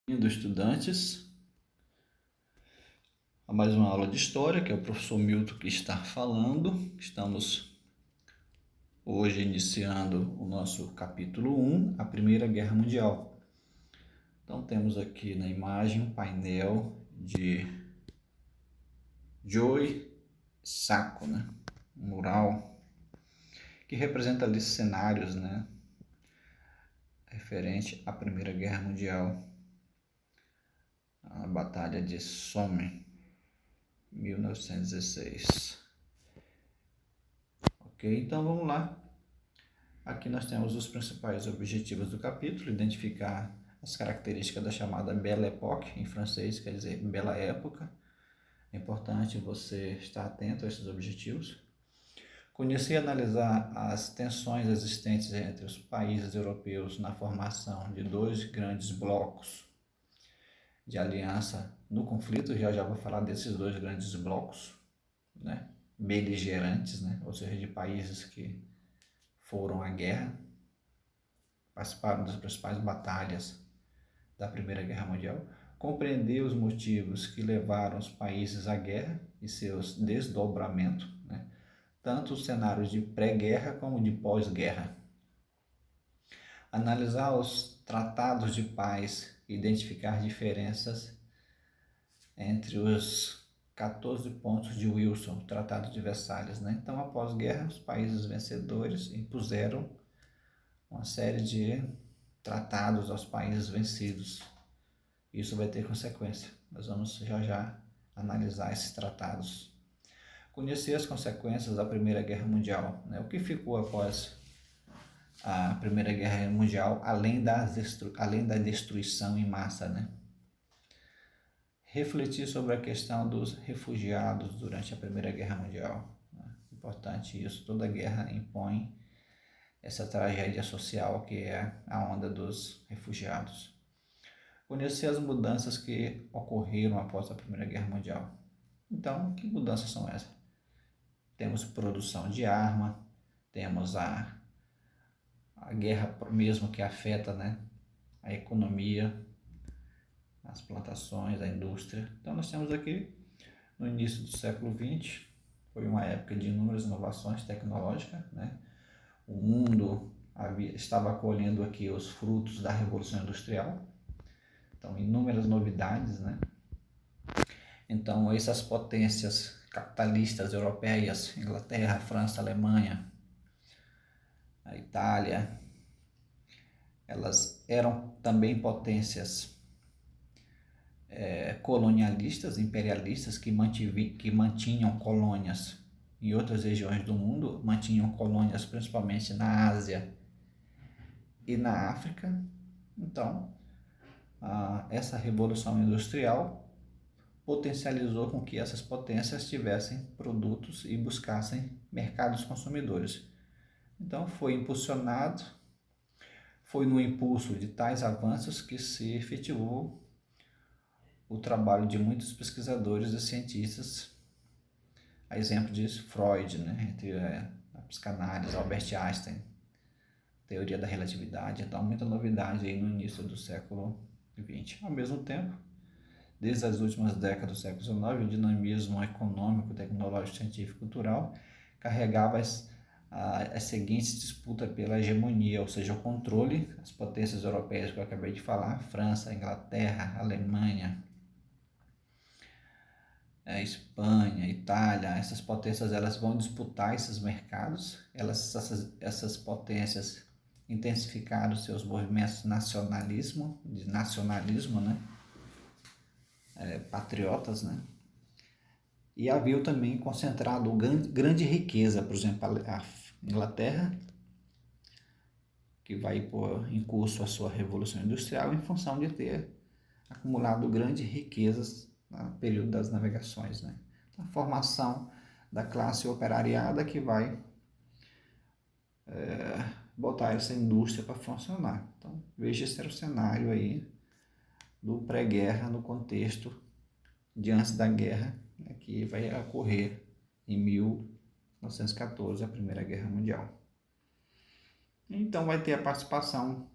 Bem-vindo, estudantes, a mais uma aula de História, que é o professor Milton que está falando. Estamos hoje iniciando o nosso capítulo 1, a Primeira Guerra Mundial. Então temos aqui na imagem um painel de Joe Sacco, né? Um mural que representa ali cenários, né? Referente à Primeira Guerra Mundial, a Batalha de Somme, 1916. Ok, então vamos lá. Aqui nós temos os principais objetivos do capítulo: identificar as características da chamada Belle Époque, em francês quer dizer bela época. É importante você estar atento a esses objetivos. Conhecer e analisar as tensões existentes entre os países europeus na formação de dois grandes blocos de aliança no conflito. Já vou falar desses dois grandes blocos, né? Beligerantes, né? Ou seja, de países que foram à guerra, participaram das principais batalhas da Primeira Guerra Mundial, compreender os motivos que levaram os países à guerra e seus desdobramentos, né? Tanto os cenários de pré-guerra como de pós-guerra. Analisar os tratados de paz e identificar diferenças entre os 14 pontos de Wilson, o Tratado de Versalhes, né? Então, após a guerra, os países vencedores impuseram uma série de tratados aos países vencidos. Isso vai ter consequência. Nós vamos já analisar esses tratados. Conhecer as consequências da Primeira Guerra Mundial, né? O que ficou após a Primeira Guerra Mundial, além da destruição em massa, né? Refletir sobre a questão dos refugiados durante a Primeira Guerra Mundial, né? Importante isso, toda guerra impõe essa tragédia social que é a onda dos refugiados. Conhecer as mudanças que ocorreram após a Primeira Guerra Mundial. Então, que mudanças são essas? Temos produção de arma, temos a guerra mesmo que afeta, né, a economia, as plantações, a indústria. Então, nós temos aqui, no início do século XX, foi uma época de inúmeras inovações tecnológicas, né? O mundo estava colhendo aqui os frutos da Revolução Industrial. Então, inúmeras novidades, né? Então, essas potências capitalistas europeias, Inglaterra, França, Alemanha, a Itália, elas eram também potências colonialistas, imperialistas, que mantinham colônias em outras regiões do mundo, mantinham colônias principalmente na Ásia e na África. Então, essa revolução industrial potencializou com que essas potências tivessem produtos e buscassem mercados consumidores. Então foi no impulso de tais avanços que se efetivou o trabalho de muitos pesquisadores e cientistas, a exemplo de Freud, né, entre a psicanálise, Albert Einstein, teoria da relatividade. Então muita novidade aí no início do século XX. Ao mesmo tempo, desde as últimas décadas do século XIX, o dinamismo econômico, tecnológico, científico e cultural carregava as seguintes disputas pela hegemonia, ou seja, o controle. As potências europeias que eu acabei de falar, França, Inglaterra, Alemanha, Espanha, Itália, essas potências elas vão disputar esses mercados. Essas potências intensificaram seus movimentos de nacionalismo, né? Patriotas, né? E havia também concentrado grande riqueza, por exemplo, a Inglaterra, que vai pôr em curso a sua Revolução Industrial em função de ter acumulado grandes riquezas no período das navegações, né? A formação da classe operariada que vai botar essa indústria para funcionar. Então, veja esse era o cenário aí do pré-guerra no contexto de antes da guerra, né, que vai ocorrer em 1914, a Primeira Guerra Mundial. Então vai ter a participação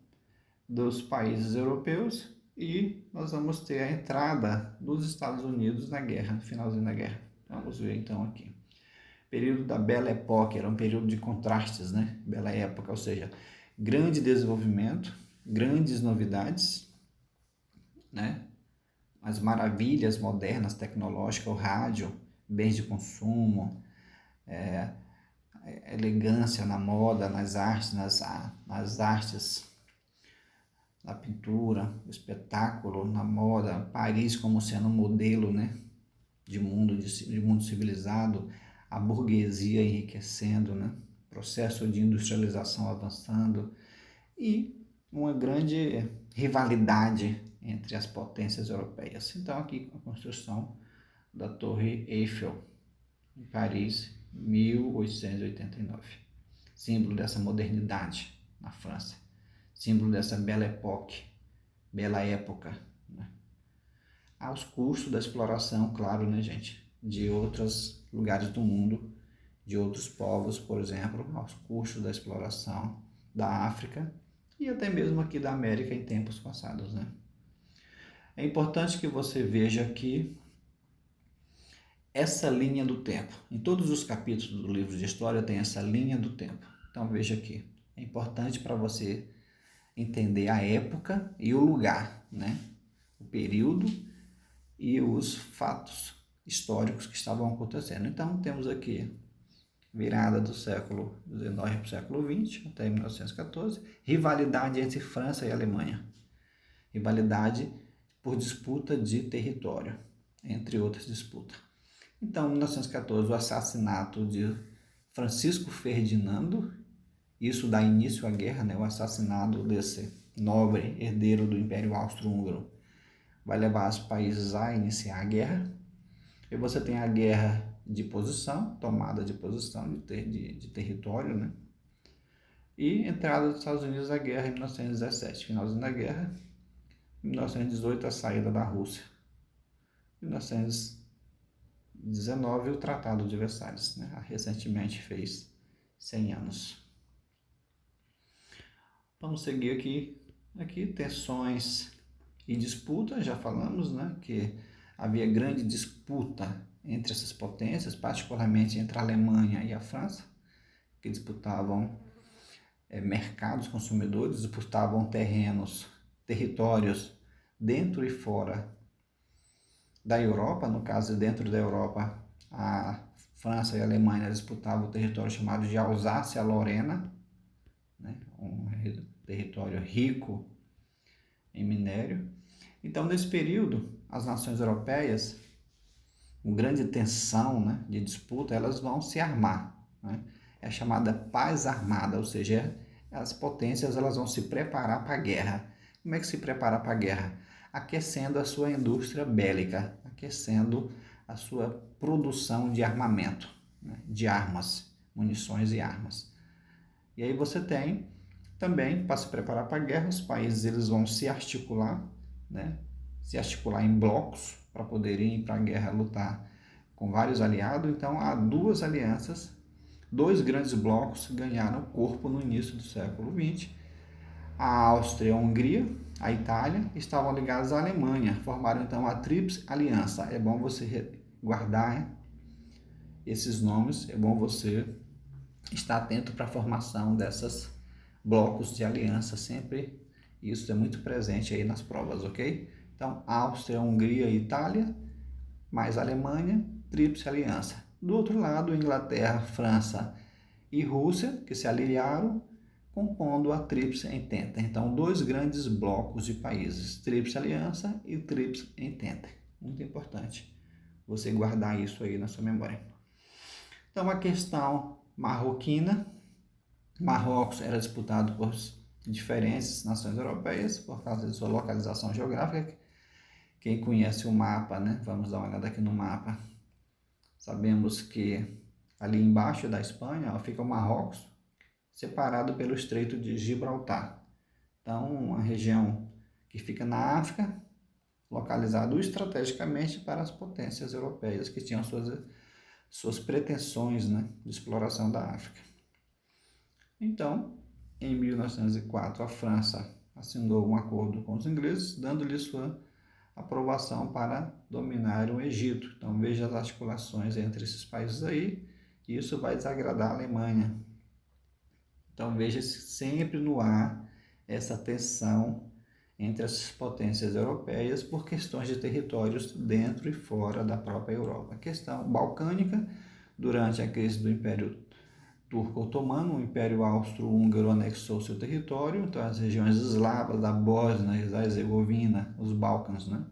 dos países europeus e nós vamos ter a entrada dos Estados Unidos na guerra, no finalzinho da guerra. Vamos ver então aqui. Período da Belle Époque, era um período de contrastes, né? Bela época, ou seja, grande desenvolvimento, grandes novidades, né? As maravilhas modernas, tecnológicas, o rádio, bens de consumo, elegância na moda, nas artes, na pintura, no espetáculo, na moda, Paris como sendo um modelo, né, de mundo civilizado, a burguesia enriquecendo, né, processo de industrialização avançando e uma grande rivalidade entre as potências europeias. Então aqui a construção da Torre Eiffel em Paris, 1889, símbolo dessa modernidade na França, símbolo dessa bela época, bela época, né? Aos custos da exploração, claro, né, gente, de outros lugares do mundo, de outros povos, por exemplo, aos custos da exploração da África e até mesmo aqui da América em tempos passados, né? É importante que você veja aqui essa linha do tempo. Em todos os capítulos do livro de história tem essa linha do tempo. Então veja aqui, é importante para você entender a época e o lugar, né? O período e os fatos históricos que estavam acontecendo. Então temos aqui virada do século XIX para o século XX, até 1914, rivalidade entre França e Alemanha, rivalidade por disputa de território, entre outras disputas. Então, em 1914, o assassinato de Francisco Ferdinando, isso dá início à guerra, né? O assassinato desse nobre herdeiro do Império Austro-Húngaro vai levar os países a iniciar a guerra. E você tem a guerra de posição, tomada de posição, de território, né? E entrada dos Estados Unidos na guerra em 1917, finalzinho da guerra. Em 1918, a saída da Rússia. Em 1919, o Tratado de Versalhes, né? Recentemente fez 100 anos. Vamos seguir aqui tensões e disputa, já falamos, né? Que havia grande disputa entre essas potências, particularmente entre a Alemanha e a França, que disputavam mercados consumidores, disputavam territórios dentro e fora da Europa. No caso, dentro da Europa, a França e a Alemanha disputavam o território chamado de Alsácia-Lorena, né? Um território rico em minério. Então, nesse período, as nações europeias, com grande tensão, né, de disputa, elas vão se armar, né? É a chamada paz armada, ou seja, as potências elas vão se preparar para a guerra. Como é que se prepara para a guerra? Aquecendo a sua indústria bélica, aquecendo a sua produção de armamento, né, de armas, munições e armas. E aí você tem também, para se preparar para a guerra, os países eles vão se articular, né, se articular em blocos para poderem ir para a guerra lutar com vários aliados. Então há duas alianças, dois grandes blocos ganharam corpo no início do século XX. A Áustria e a Hungria, a Itália, estavam ligadas à Alemanha, formaram então a Tríplice Aliança. É bom você guardar esses nomes, é bom você estar atento para a formação desses blocos de aliança sempre. Isso é muito presente aí nas provas, ok? Então, Áustria, Hungria e Itália, mais Alemanha, Tríplice Aliança. Do outro lado, Inglaterra, França e Rússia, que se aliaram, compondo a Tríplice Entente. Então, dois grandes blocos de países, Tríplice Aliança e Tríplice Entente. Muito importante você guardar isso aí na sua memória. Então, a questão marroquina, Marrocos era disputado por diferentes nações europeias por causa de sua localização geográfica. Quem conhece o mapa, né? Vamos dar uma olhada aqui no mapa. Sabemos que ali embaixo da Espanha fica o Marrocos, separado pelo Estreito de Gibraltar. Então, uma região que fica na África, localizado estrategicamente para as potências europeias que tinham suas pretensões, né, de exploração da África. Então, em 1904, a França assinou um acordo com os ingleses, dando-lhe sua aprovação para dominar o Egito. Então veja as articulações entre esses países aí, e isso vai desagradar a Alemanha. Então veja sempre no ar essa tensão entre as potências europeias por questões de territórios dentro e fora da própria Europa. A questão balcânica, durante a crise do Império Turco-Otomano, o Império Austro-Húngaro anexou seu território, então as regiões eslavas da Bósnia, da Herzegovina, os Balcãs, né?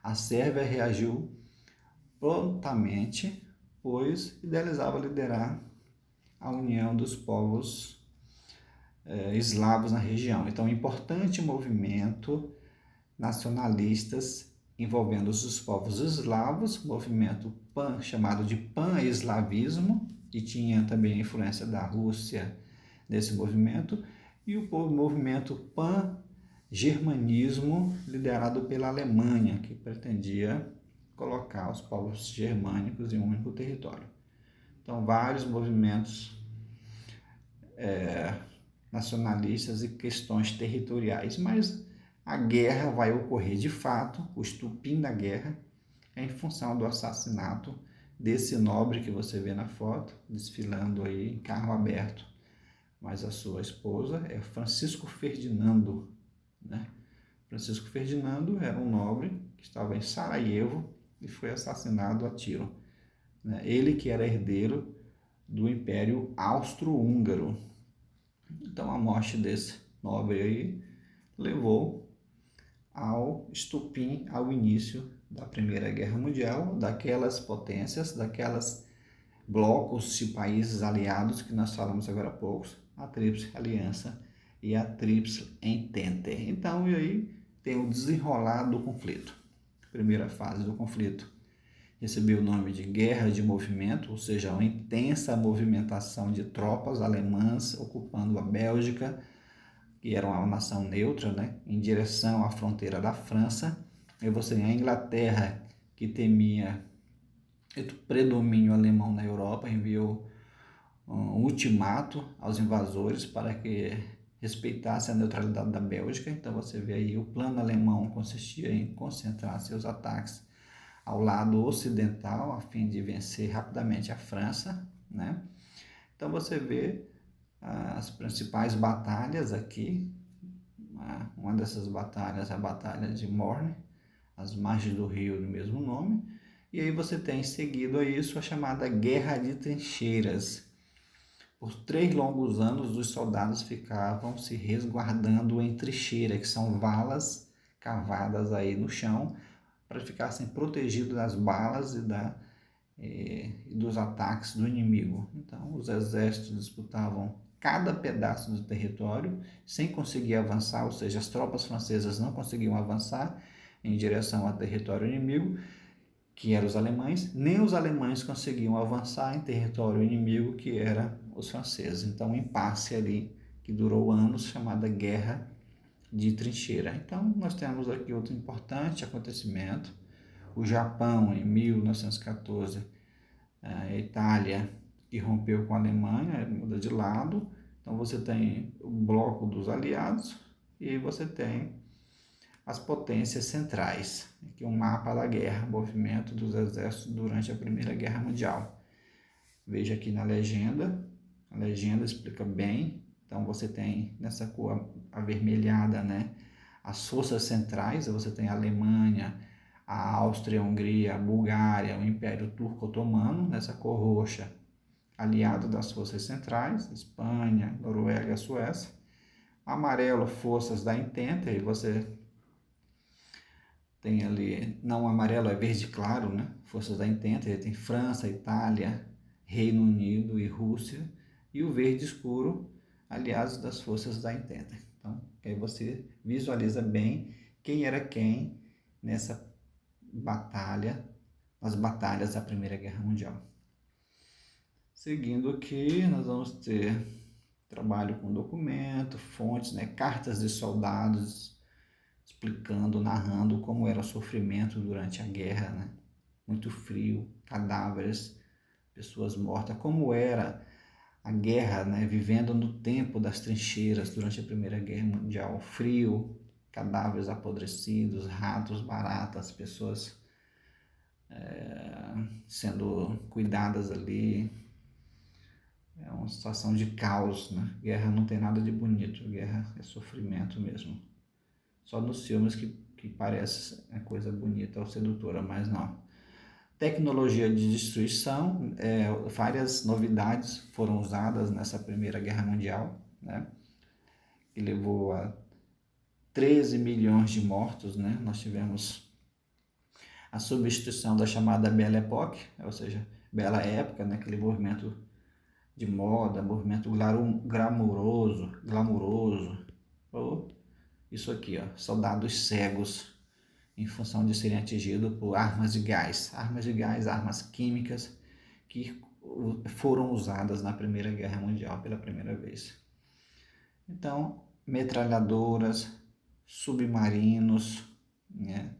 A Sérvia reagiu prontamente, pois idealizava liderar a união dos povos eslavos na região. Então, um importante movimento nacionalistas envolvendo os povos eslavos, movimento chamado de pan-eslavismo, que tinha também a influência da Rússia nesse movimento, e o movimento pan-germanismo, liderado pela Alemanha, que pretendia colocar os povos germânicos em um único território. Então, vários movimentos nacionalistas e questões territoriais, mas a guerra vai ocorrer de fato, o estupim da guerra é em função do assassinato desse nobre que você vê na foto, desfilando aí em carro aberto. Mas a sua esposa é Francisco Ferdinando, né? Francisco Ferdinando era um nobre que estava em Sarajevo e foi assassinado a tiro, né? Ele que era herdeiro do Império Austro-Húngaro. Então a morte desse nobre aí levou ao estupim, ao início da Primeira Guerra Mundial, daquelas potências, daquelas blocos de países aliados que nós falamos agora há pouco, a Tríplice Aliança e a Tríplice Entente. Então, e aí tem o desenrolar do conflito. Primeira fase do conflito recebeu o nome de Guerra de Movimento, ou seja, uma intensa movimentação de tropas alemãs ocupando a Bélgica, que era uma nação neutra, né, em direção à fronteira da França. E você tem a Inglaterra, que temia o predomínio alemão na Europa, enviou um ultimato aos invasores para que respeitasse a neutralidade da Bélgica. Então você vê aí o plano alemão consistia em concentrar seus ataques ao lado ocidental a fim de vencer rapidamente a França, né? Então você vê as principais batalhas aqui. Uma dessas batalhas é a Batalha de Morne, às margens do rio do mesmo nome. E aí você tem seguido a isso a chamada Guerra de Trincheiras. Por 3 longos anos, os soldados ficavam se resguardando em trincheira, que são valas cavadas aí no chão, para ficassem protegidos das balas e dos ataques do inimigo. Então, os exércitos disputavam cada pedaço do território sem conseguir avançar, ou seja, as tropas francesas não conseguiam avançar em direção ao território inimigo, que eram os alemães, nem os alemães conseguiam avançar em território inimigo, que era os franceses. Então, um impasse ali que durou anos, chamada Guerra de Trincheira. Então, nós temos aqui outro importante acontecimento. O Japão, em 1914, a Itália, que rompeu com a Alemanha, muda de lado. Então, você tem o bloco dos aliados e você tem as potências centrais. Aqui um mapa da guerra, movimento dos exércitos durante a Primeira Guerra Mundial. Veja aqui na legenda, a legenda explica bem. Então você tem nessa cor avermelhada, né, as forças centrais, você tem a Alemanha, a Áustria, a Hungria, a Bulgária, o Império Turco-Otomano, nessa cor roxa, aliado das forças centrais, Espanha, Noruega, Suécia. Amarelo, forças da Entente, aí você tem ali, não amarelo, é verde claro, né? Forças da Entente, tem França, Itália, Reino Unido e Rússia. E o verde escuro, aliados das forças da Entente. Então, aí você visualiza bem quem era quem nessa batalha, nas batalhas da Primeira Guerra Mundial. Seguindo aqui, nós vamos ter trabalho com documento, fontes, né? Cartas de soldados, explicando, narrando como era o sofrimento durante a guerra, né? Muito frio, cadáveres, pessoas mortas, como era a guerra, né, vivendo no tempo das trincheiras durante a Primeira Guerra Mundial, frio, cadáveres apodrecidos, ratos, baratas, pessoas sendo cuidadas ali. É uma situação de caos, né? Guerra não tem nada de bonito, guerra é sofrimento mesmo. Só nos filmes que parece coisa bonita ou sedutora, mas não. Tecnologia de destruição, várias novidades foram usadas nessa Primeira Guerra Mundial, né? Que levou a 13 milhões de mortos, né? Nós tivemos a substituição da chamada Belle Époque, ou seja, Bela Época, né? Aquele movimento de moda, movimento glamouroso, ou isso aqui, ó, soldados cegos em função de serem atingidos por armas de gás, armas químicas que foram usadas na Primeira Guerra Mundial pela primeira vez. Então, metralhadoras, submarinos, né,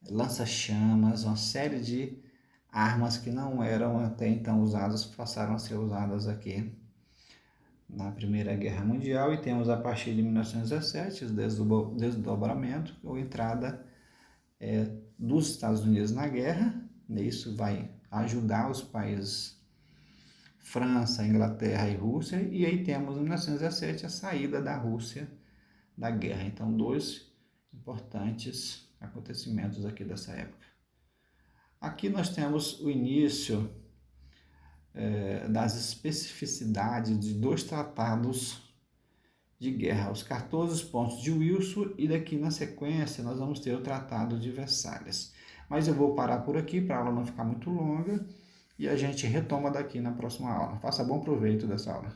lança-chamas, uma série de armas que não eram até então usadas, passaram a ser usadas aqui na Primeira Guerra Mundial, e temos a partir de 1917 o desdobramento ou entrada dos Estados Unidos na guerra. Isso vai ajudar os países França, Inglaterra e Rússia, e aí temos em 1917 a saída da Rússia da guerra. Então, dois importantes acontecimentos aqui dessa época. Aqui nós temos o início das especificidades de dois tratados de guerra, os 14 pontos de Wilson, e daqui na sequência nós vamos ter o Tratado de Versalhes. Mas eu vou parar por aqui para a aula não ficar muito longa e a gente retoma daqui na próxima aula. Faça bom proveito dessa aula.